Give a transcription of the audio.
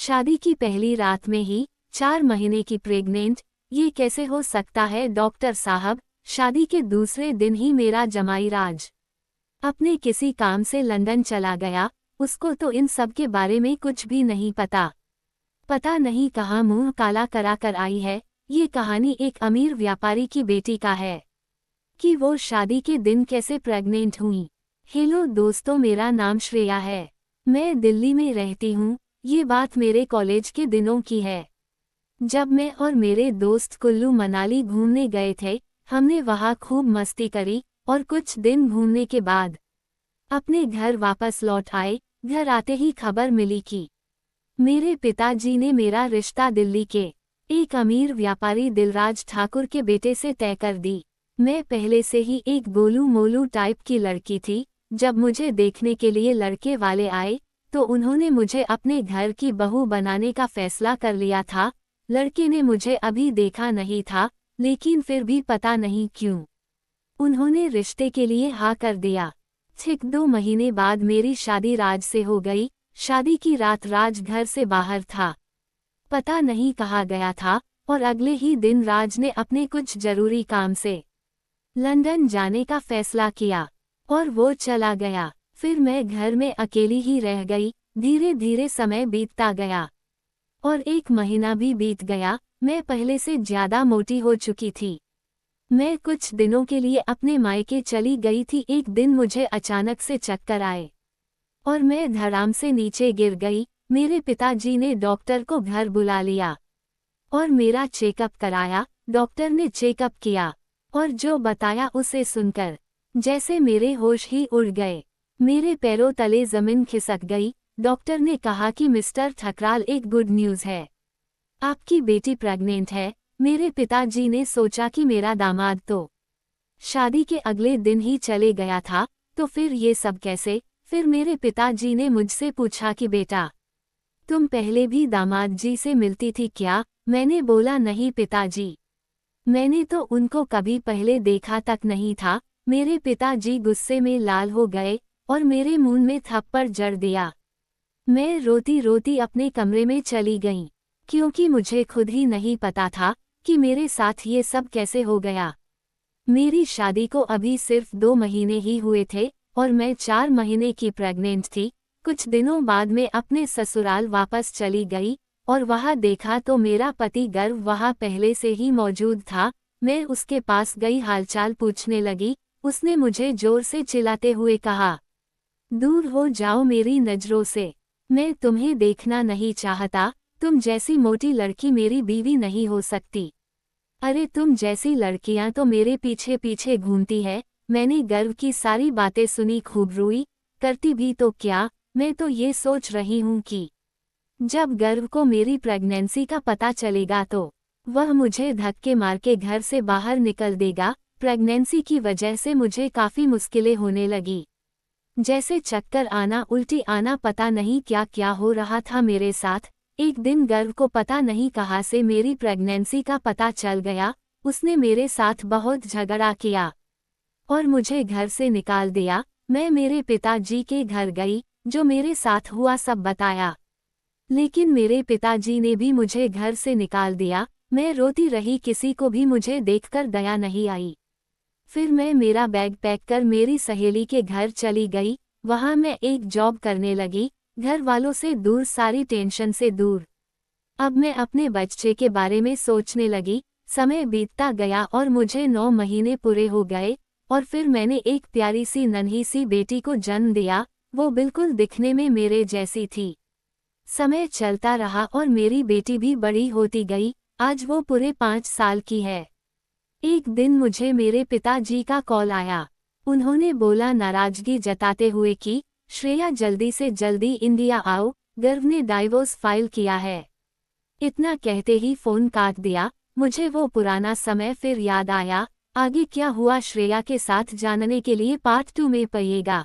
शादी की पहली रात में ही 4 महीने की प्रेग्नेंट, ये कैसे हो सकता है डॉक्टर साहब। शादी के दूसरे दिन ही मेरा जमाई राज अपने किसी काम से लंदन चला गया। उसको तो इन सब के बारे में कुछ भी नहीं पता नहीं कहाँ मुंह काला करा कर आई है। ये कहानी एक अमीर व्यापारी की बेटी का है कि वो शादी के दिन कैसे प्रेग्नेंट हुई। हेलो दोस्तों, मेरा नाम श्रेया है। मैं दिल्ली में रहती हूँ। ये बात मेरे कॉलेज के दिनों की है, जब मैं और मेरे दोस्त कुल्लू मनाली घूमने गए थे। हमने वहाँ खूब मस्ती करी और कुछ दिन घूमने के बाद अपने घर वापस लौट आए। घर आते ही खबर मिली कि मेरे पिताजी ने मेरा रिश्ता दिल्ली के एक अमीर व्यापारी दिलराज ठाकुर के बेटे से तय कर दी। मैं पहले से ही एक गोलू मोलू टाइप की लड़की थी। जब मुझे देखने के लिए लड़के वाले आए तो उन्होंने मुझे अपने घर की बहू बनाने का फैसला कर लिया था। लड़के ने मुझे अभी देखा नहीं था, लेकिन फिर भी पता नहीं क्यों उन्होंने रिश्ते के लिए हाँ कर दिया। ठीक 2 महीने बाद मेरी शादी राज से हो गई। शादी की रात राज घर से बाहर था, पता नहीं कहाँ गया था, और अगले ही दिन राज ने अपने कुछ जरूरी काम से लंदन जाने का फैसला किया और वो चला गया। फिर मैं घर में अकेली ही रह गई। धीरे धीरे समय बीतता गया और 1 महीना भी बीत गया। मैं पहले से ज्यादा मोटी हो चुकी थी। मैं कुछ दिनों के लिए अपने मायके चली गई थी। एक दिन मुझे अचानक से चक्कर आए और मैं धड़ाम से नीचे गिर गई। मेरे पिताजी ने डॉक्टर को घर बुला लिया और मेरा चेकअप कराया। डॉक्टर ने चेकअप किया और जो बताया उसे सुनकर जैसे मेरे होश ही उड़ गए। मेरे पैरों तले जमीन खिसक गई। डॉक्टर ने कहा कि मिस्टर ठकराल, एक गुड न्यूज़ है, आपकी बेटी प्रेग्नेंट है। मेरे पिताजी ने सोचा कि मेरा दामाद तो शादी के अगले दिन ही चले गया था, तो फिर ये सब कैसे। फिर मेरे पिताजी ने मुझसे पूछा कि बेटा, तुम पहले भी दामाद जी से मिलती थी क्या। मैंने बोला नहीं पिताजी, मैंने तो उनको कभी पहले देखा तक नहीं था। मेरे पिताजी गुस्से में लाल हो गए और मेरे मुंह में थप्पड़ जड़ दिया। मैं रोती रोती अपने कमरे में चली गई, क्योंकि मुझे खुद ही नहीं पता था कि मेरे साथ ये सब कैसे हो गया। मेरी शादी को अभी सिर्फ 2 महीने ही हुए थे और मैं 4 महीने की प्रेग्नेंट थी। कुछ दिनों बाद मैं अपने ससुराल वापस चली गई और वहाँ देखा तो मेरा पति गर्भ वहाँ पहले से ही मौजूद था। मैं उसके पास गई, हालचाल पूछने लगी। उसने मुझे जोर से चिल्लाते हुए कहा, दूर हो जाओ मेरी नज़रों से, मैं तुम्हें देखना नहीं चाहता। तुम जैसी मोटी लड़की मेरी बीवी नहीं हो सकती। अरे तुम जैसी लड़कियां तो मेरे पीछे पीछे घूमती है। मैंने गर्व की सारी बातें सुनी, खूब रोई। करती भी तो क्या, मैं तो ये सोच रही हूँ कि जब गर्व को मेरी प्रेगनेंसी का पता चलेगा तो वह मुझे धक्के मार के घर से बाहर निकल देगा। प्रेगनेंसी की वजह से मुझे काफ़ी मुश्किलें होने लगी, जैसे चक्कर आना, उल्टी आना, पता नहीं क्या क्या हो रहा था मेरे साथ। एक दिन गर्व को पता नहीं कहाँ से मेरी प्रेगनेंसी का पता चल गया। उसने मेरे साथ बहुत झगड़ा किया और मुझे घर से निकाल दिया। मैं मेरे पिताजी के घर गई, जो मेरे साथ हुआ सब बताया, लेकिन मेरे पिताजी ने भी मुझे घर से निकाल दिया। मैं रोती रही, किसी को भी मुझे देखकर दया नहीं आई। फिर मैं मेरा बैग पैक कर मेरी सहेली के घर चली गई। वहाँ मैं एक जॉब करने लगी, घर वालों से दूर, सारी टेंशन से दूर। अब मैं अपने बच्चे के बारे में सोचने लगी। समय बीतता गया और मुझे 9 महीने पूरे हो गए और फिर मैंने एक प्यारी सी नन्ही सी बेटी को जन्म दिया। वो बिल्कुल दिखने में मेरे जैसी थी। समय चलता रहा और मेरी बेटी भी बड़ी होती गई। आज वो पूरे 5 साल की है। एक दिन मुझे मेरे पिताजी का कॉल आया। उन्होंने बोला नाराजगी जताते हुए कि श्रेया, जल्दी से जल्दी इंडिया आओ, गर्व ने डाइवोर्स फाइल किया है। इतना कहते ही फ़ोन काट दिया। मुझे वो पुराना समय फिर याद आया। आगे क्या हुआ श्रेया के साथ जानने के लिए पार्ट 2 में पढ़िएगा।